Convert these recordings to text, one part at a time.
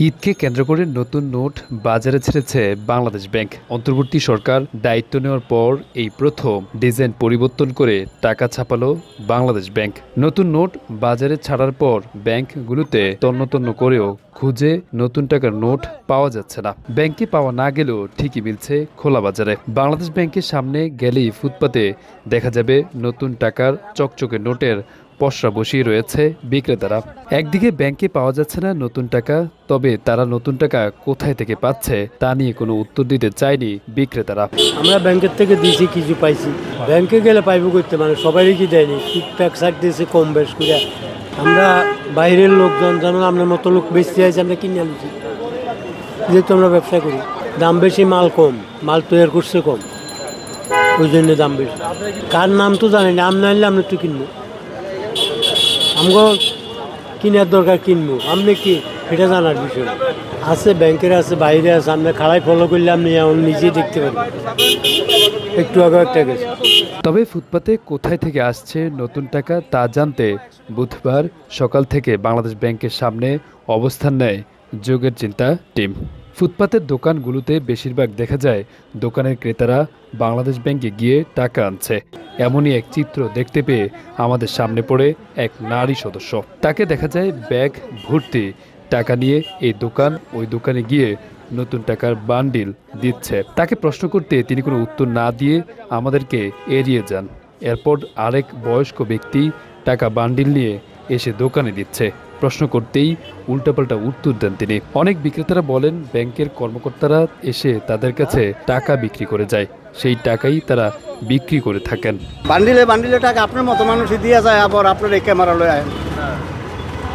ঈদকে কেন্দ্র করে নতুন নোট বাজারে ছেড়েছে বাংলাদেশ ব্যাংক। অন্তর্বর্তী সরকার দায়িত্ব নেওয়ার পর এই প্রথম ডিজাইন পরিবর্তন করে টাকা ছাপালো বাংলাদেশ ব্যাংক। নতুন নোট বাজারে ছাড়ার পর ব্যাংকগুলোতে তন্ন করেও খুঁজে নতুন টাকার নোট পাওয়া যাচ্ছে না। ব্যাংকে পাওয়া না গেলেও ঠিকই মিলছে খোলা বাজারে। বাংলাদেশ ব্যাংকের সামনে গেলেই ফুটপাতে দেখা যাবে নতুন টাকার চকচকে নোটের পসরা বসিয়ে রয়েছে বিক্রেতারা। একদিকে ব্যাংকে পাওয়া যাচ্ছে না নতুন টাকা, তবে তারা নতুন টাকা কোথায় থেকে পাচ্ছে তা নিয়ে কোনো উত্তর দিতে চায়নি বিক্রেতারা। আমরা ব্যাংকের থেকে দিয়েছি, কিছু পাইছি, ব্যাংকে গেলে পাইবো করতে মানে সবারই কি দেয়নি, টুকটাক সাক দিয়েছে কম বেশ করে। আমরা বাইরের লোকজন যেমন আপনার মতো লোক বেশি আছে, আমরা কিনে আনছি, যেহেতু আমরা ব্যবসা করি। দাম বেশি, মাল কম, মাল তৈরি করছে কম, ওই জন্য দাম বেশি। কার নাম তো জানি না, নাম না আনলে আমরা তো কিনবো, আমগো কিনার দরকার কিনবো, আপনি কি এটা জানার বিষয় আছে। ব্যাংকের আছে, বাইরে আছে, আপনি খাড়াই ফলো করলে আপনি নিজেই দেখতে পারবেন। একটু আগে একটা গেছে। তবে ফুটপাতে কোথায় থেকে আসছে নতুন টাকা তা জানতে বুধবার সকাল থেকে বাংলাদেশ ব্যাংকের সামনে অবস্থান নেয় যোগের চিন্তা টিম। ফুটপাতের দোকানগুলোতে বেশিরভাগ দেখা যায় দোকানের ক্রেতারা বাংলাদেশ ব্যাংকে গিয়ে টাকা আনছে। এমনই এক চিত্র দেখতে পেয়ে আমাদের সামনে পড়ে এক নারী সদস্য। তাকে দেখা যায় ব্যাগ ভর্তি টাকা নিয়ে এই দোকান ওই দোকানে গিয়ে নতুন টাকার বান্ডিল দিচ্ছে। তাকে প্রশ্ন করতে তিনি কোনো উত্তর না দিয়ে আমাদেরকে এড়িয়ে যান। এরপর আরেক বয়স্ক ব্যক্তি টাকা বান্ডিল নিয়ে এসে দোকানে দিচ্ছে। প্রশ্ন করতেই উল্টাপাল্টা উত্তর দেন তিনি। অনেক বিক্রেতারা বলেন ব্যাংকের কর্মকর্তারা এসে তাদের কাছে টাকা বিক্রি করে যায়, সেই টাকাই তারা বিক্রি করে থাকেন। বান্ডিলে টাকা আপনার মতো মানুষই দিয়ে যায়, আবার আপনার এই ক্যামেরা লয়ে আয়,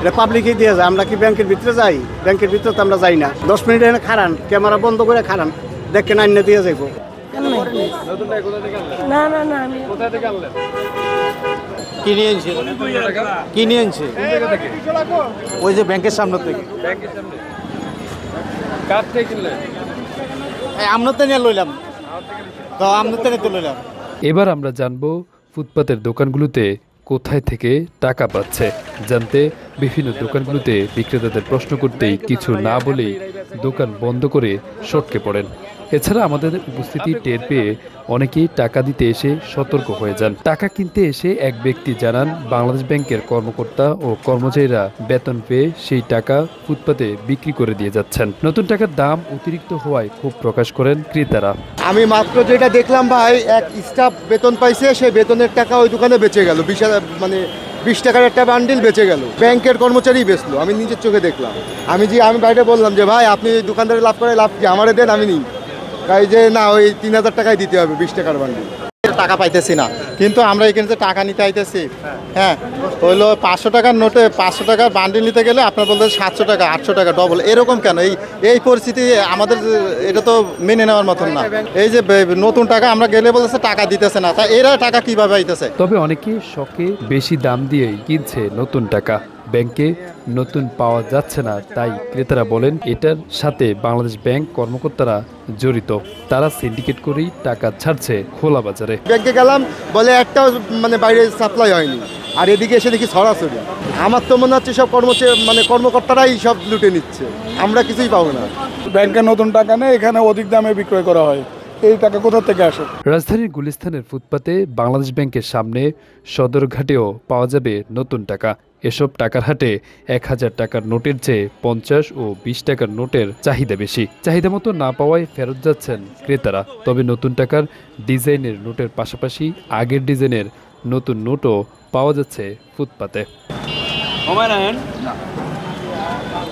এটা পাবলিকই দিয়ে যায়। আমরা কি ব্যাংকের ভিতরে যাই? ব্যাংকের ভিতরে তো আমরা যাই না। 10 মিনিট এনে খারান, ক্যামেরা বন্ধ করে খারান, দেখেন আইনে দিয়ে যাইব। কিনে আনছে ওই যে ব্যাংকের সামনে থেকে। আমরা তো নিয়ে লইলাম, তো আমরা তো লইলাম। এবার আমরা জানবো ফুটপাতের দোকানগুলোতে কোথায় থেকে টাকা পাচ্ছে। জানতে বিভিন্ন দোকানগুলোতে বিক্রেতাদের প্রশ্ন করতেই কিছু না বলেই দোকান বন্ধ করে সটকে পড়েন। এছাড়া আমাদের উপস্থিতি টের পেয়ে অনেকেই টাকা দিতে এসে সতর্ক হয়ে যান। টাকা কিনতে এসে এক ব্যক্তি জানান বাংলাদেশ ব্যাংকের কর্মকর্তা ও কর্মচারীরা বেতন পেয়ে সেই টাকা ফুটপাতে বিক্রি করে দিয়ে যাচ্ছেন। নতুন টাকার দাম অতিরিক্ত হওয়ায় ক্ষোভ প্রকাশ করেন ক্রেতারা। আমি মাত্র যেটা দেখলাম ভাই, এক স্টাফ বেতন পাইছে, সেই বেতনের টাকা ওই দোকানে বেঁচে গেল, 20 টাকার একটা বান্ডিল বেঁচে গেল। ব্যাংকের কর্মচারী বেচলো, আমি নিজের চোখে দেখলাম। আমি বাইরে বললাম যে ভাই আপনি দোকানদারে লাভ করে লাভ কি, আমারে দেন, আমি নিই। তাই যে না, ওই 3000 টাকায় দিতে হবে 20 টাকার বান্ডিল। টাকা পাইতেছি না, কিন্তু আমরা এখানে যে টাকা নিতে আইতেছি, হ্যাঁ হইলো 500 টাকার নোটে 500 টাকার বান্ডিল নিতে গেলে আপনার বলতে 700 টাকা 800 টাকা ডবল। এরকম কেন? এই পরিস্থিতি আমাদের, এটা তো মেনে নেওয়ার মতন না। এই যে নতুন টাকা আমরা গেলে বলতেছে টাকা দিতেছে না, তা এরা টাকা কিভাবে আইতেছে? তবে অনেকে শখে বেশি দাম দিয়েই কিনছে নতুন টাকা। ব্যাংকে নতুন পাওয়া যাচ্ছে না, তাই ক্রেতারা বলেন এটার সাথে বাংলাদেশ ব্যাংক কর্মকর্তারা জড়িত। তারা সিন্ডিকেট করেই টাকা ছাড়ছে খোলা বাজারে। ব্যাংকে গেলাম, বলে একটাও বাইরে সাপ্লাই হয়নি, আর এদিকে এসে দেখি ছড়াছড়ি। আমার তো মনে হচ্ছে সব কর্মকর্তারাই সব লুটে নিচ্ছে, আমরা কিছুই পাবো না। ব্যাংকে নতুন টাকা নেই, এখানে অধিক দামে বিক্রয় করা হয়। এই টাকা কোথা থেকে আসে? রাজধানীর গুলিস্তানের ফুটপাতে বাংলাদেশ ব্যাংকের সামনে সদরঘাটেও পাওয়া যাবে নতুন টাকা। এসব টাকার হাটে 1000 টাকার নোটের চেয়ে 50 ও 20 টাকার নোটের চাহিদা বেশি। চাহিদা মতো না পাওয়ায় ফেরত যাচ্ছেন ক্রেতারা। তবে নতুন টাকার ডিজাইনের নোটের পাশাপাশি আগের ডিজাইনের নতুন নোটও পাওয়া যাচ্ছে ফুটপাতে।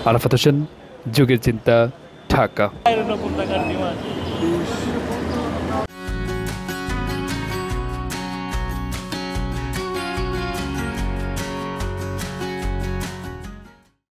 আরাফাত হোসেন, যুগের চিন্তা, ঢাকা।